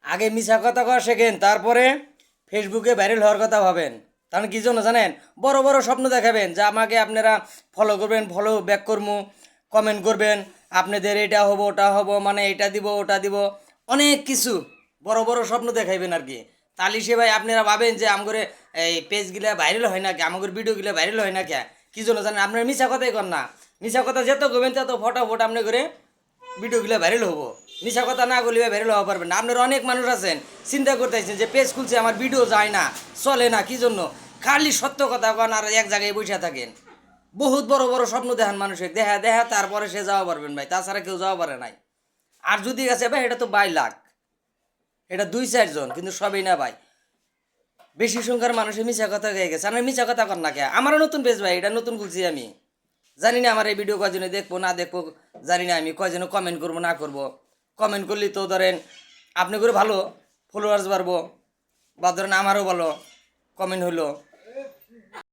আগে মিছা কথা কওয়া শেখেন, তারপরে ফেসবুকে ভাইরাল হওয়ার কথা ভাবেন। কারণ কি জন্য জানেন? বড় বড় স্বপ্ন দেখাবেন যে আমাকে আপনারা ফলো করবেন, ফলো ব্যাক করবো, কমেন্ট করবেন, আপনাদের এটা হবো ওটা হবো, মানে এটা দিব ওটা দিব, অনেক কিছু বড় বড় স্বপ্ন দেখাইবেন আর কি। তাহলে সে ভাই আপনারা ভাবেন যে আমগরে এই পেজগুলা ভাইরাল হয় না কে, আমাদের ভিডিওগুলো ভাইরাল হয় না কে? কি জন্য জানেন? আপনারা মিছা কথাই কর না। মিছা কথা যত করবেন তত ফটাফট আপনি করে ভিডিওগুলো ভাইরাল হবো। মিছা কথা না বললে ভাইরাল হওয়া পারবেন না। আপনার অনেক মানুষ আছেন চিন্তা করতেছেন যে পেজ খুলছে আমার ভিডিও যায় না, চলে না, কি জন্য? খালি সত্য কথা কন আর এক জায়গায় বসে থাকেন। বহুত বড় বড় স্বপ্ন দেখান মানুষের, দেখা দেখা তারপরে সে যাওয়া পারবেন ভাই, তাছাড়া কেউ যাওয়া পারে নাই। আর যদি গেছে ভাই এটা তো 22 লাখ, এটা 2-4 জন, কিন্তু সবই না ভাই। বেশি সংখ্যার মানুষের মিছা কথা হয়ে গেছে। আমার মিছা কথা কর না কে? আমারও নতুন পেজ ভাই, এটা নতুন খুলছি আমি। জানি না আমার এই ভিডিও কয়জনে দেখবো না দেখবো, জানি না আমি কয়জনে কমেন্ট করবো না করবো। কমেন্ট করলে তো ধরেন আপনি করে ভালো ফলোয়ার্স বাড়বো, বা ধরেন আমারও ভালো কমেন্ট হলো,